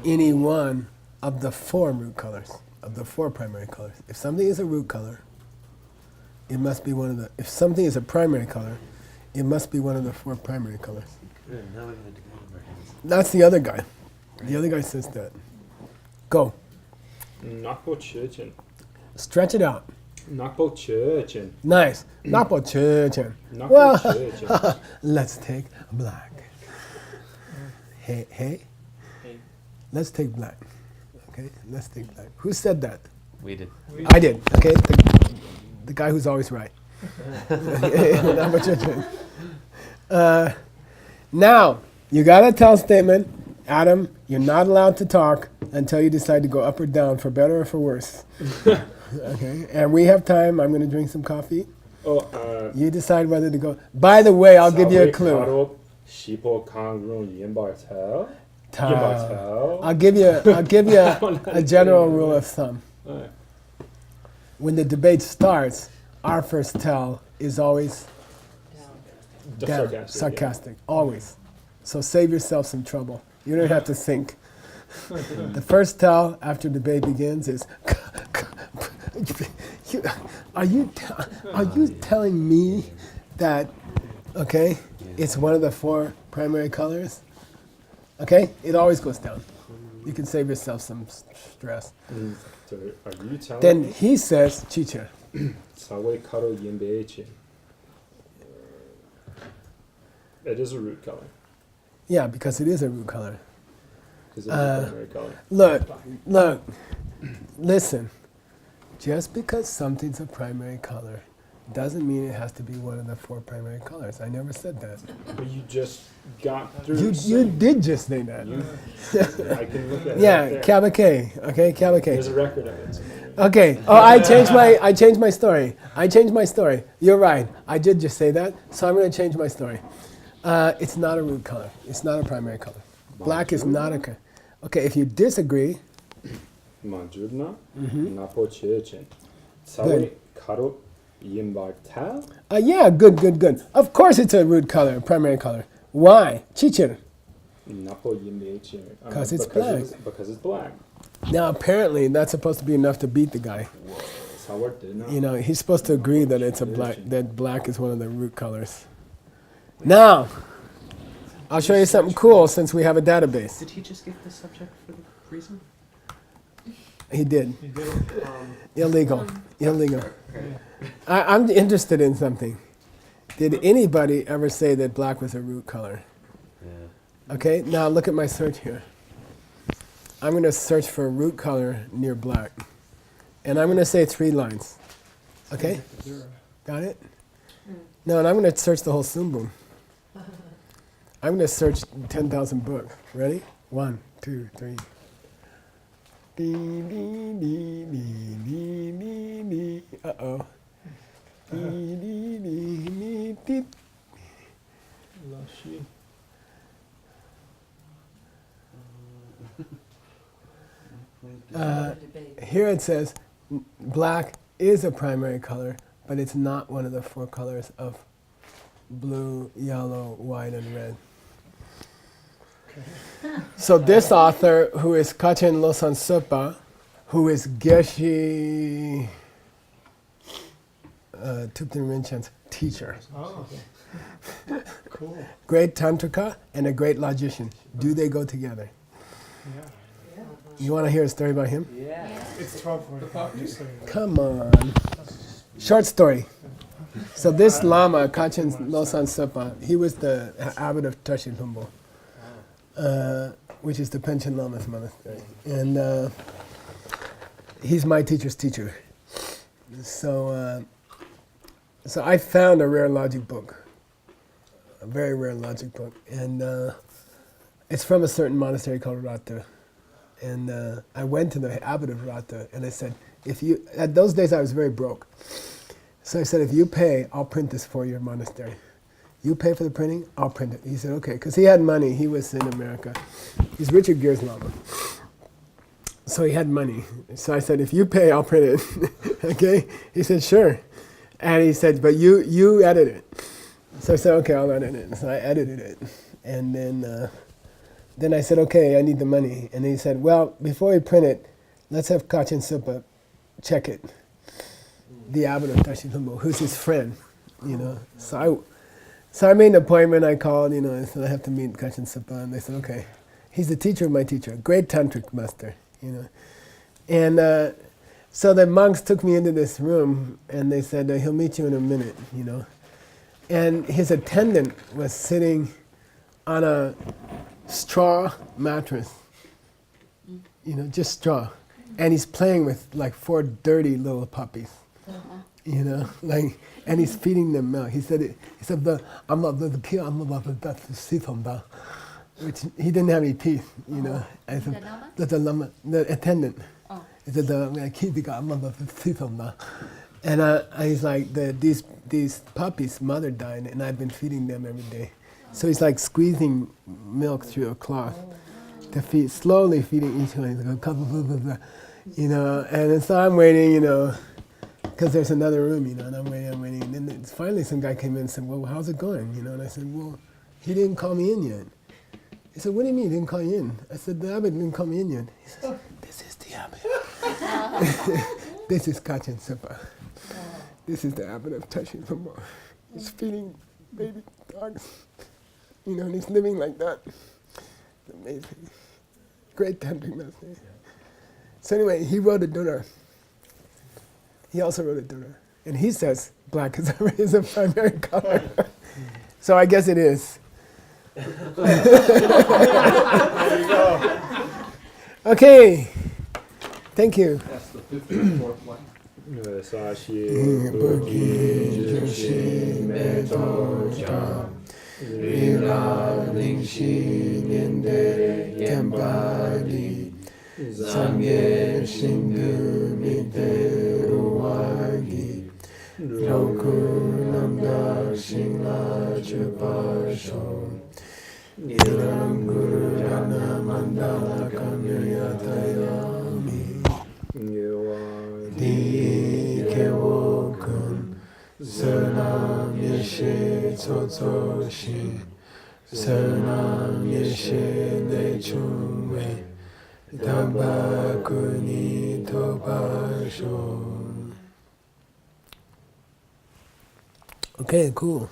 any one of the 4 root colors, of the 4 primary colors. If something is a root color, it must be one of the, if something is a primary color, it must be one of the 4 primary colors. Good, now we're gonna do one of our hands. That's the other guy. The other guy says that. Go. Nakpo Churchin. Stretch it out. Nakpo Churchin. Nice. Napo Churchin. Nakpo Well, Churchin. let's take black. Hey. Hey. Let's take black. Okay, let's take black. Who said that? We did. I did. Okay, the guy who's always right. Napo Churchin. Now, you got a tell statement. Adam, you're not allowed to talk until you decide to go up or down, for better or for worse. Okay, and we have time. I'm going to drink some coffee. Oh, You decide whether to go. By the way, I'll give you a clue. Karo, Shipo Kangrun Yimbartel. Ta- Yimbartel. I'll give you a general rule of thumb. Alright. When the debate starts, our first tell is always Just down, sarcastic. sarcastic, always. So save yourself some trouble. You don't have to think. The first tell after debate begins is, are you telling me that, okay, it's one of the 4 primary colors? Okay, it always goes down. You can save yourself some stress. So are you telling Then me? he says, Chicha. Sawe Karo Yimbeichin. It is a root color. Yeah, because it is a root color. Because it's a primary color. Look, listen. Just because something's a primary color doesn't mean it has to be one of the 4 primary colors. I never said that. But you just got through. You saying- did just say that. I can look at it. Yeah, right there. Kabake. Okay, There's Kabake. a record of it. somewhere. Okay. Oh, I changed my story. I changed my story. You're right. I did just say that, so I'm going to change my story. It's not a root color. It's not a primary color. Black is not a. Okay, if you disagree, Manjurna, Napo Churchin. Sawe Good. Karo Yimbartel. yeah, good. Of course, it's a root color, primary color. Why? Chichir. Napo Yimbeichin. 'Cause it's black. Because it's black. Now, apparently, that's supposed to be enough to beat the guy. Sawe did not. You know, he's supposed to agree that it's a black. That black is one of the root colors. Now, I'll show you something cool since we have a database. Did he just give the subject for the reason? He did. You did, Illegal. I'm interested in something. Did anybody ever say that black was a root color? Yeah. Okay, now look at my search here. I'm going to search for a root color near black. And I'm going to say 3 lines. Okay? Got it? No, and I'm going to search the whole Sumbum. I'm going to search 10,000 books. Ready? 1, 2, 3. Uh-oh. Here it says black is a primary color, but it's not one of the 4 colors of blue, yellow, white, and red. So this author, who is Kachen Losan Sopa, who is Geshe Tupten Rinchen's teacher, Oh, cool. great tantrika and a great logician. Do they go together? Yeah. You want to hear a story about him? It's 12:45. Just so you know. Come on. Short story. So this Lama, Kachen Losan Sopa, he was the abbot of Tashin Humbo, which is the Pension Lama's monastery. And he's my teacher's teacher. So I found a rare logic book, a very rare logic book. And it's from a certain monastery called Rata. And I went to the abbot of Rata and I said, at those days I was very broke. So I said, if you pay, I'll print this for your monastery. You pay for the printing, I'll print it. He said, okay, because he had money. He was in America. He's Richard Gere's Lama. So he had money. So I said, if you pay, I'll print it. Okay? He said, sure. And he said, but you edit it. So I said, okay, I'll edit it. So I edited it. And then I said, okay, I need the money. And he said, well, before we print it, let's have Kachin Supa check it. The abbot of Tashihumbo, who's his friend, you know. So I made an appointment. I called, you know, and said I have to meet Kachin Supa, and they said, okay. He's the teacher of my teacher, great tantric master, you know. And so the monks took me into this room, and they said, he'll meet you in a minute, you know. And his attendant was sitting on a straw mattress, you know, just straw. And he's playing with like 4 dirty little puppies, you know, like, and he's feeding them milk. He said, which he didn't have any teeth, you know. I said, the attendant. He said, and he's like, these puppies' mother died, and I've been feeding them every day. So he's like squeezing milk through a cloth to feed, slowly feeding each one. He's going, you know, and so I'm waiting, you know, because there's another room, you know, and I'm waiting. And then finally some guy came in and said, well, how's it going, you know? And I said, well, he didn't call me in yet. He said, what do you mean he didn't call you in? I said, the abbot didn't call me in yet. He says, this is the abbot. This is Kachin Supa. This is the abbot of Tashihumbo. He's feeding baby dogs, you know, and he's living like that. It's amazing. Great tantric master. So anyway, he wrote a Dura. He also wrote a Dura. And he says black is a primary color. So I guess it is. There you go. Okay. Thank you. That's the 54th one. Sashi Buki Joshi Meto Jam Rila Lingshi Ninde Kempadi Sangye Shindu Mite Ruwagi Roku Namda Shingla Chupasho Niram Guru Dana Mandala Kamyatayami Di Kewokun Sernam Yeshe Tsotso Shin Sernam Yeshe Lechungwe Dabakuni Topasho. Okay, cool.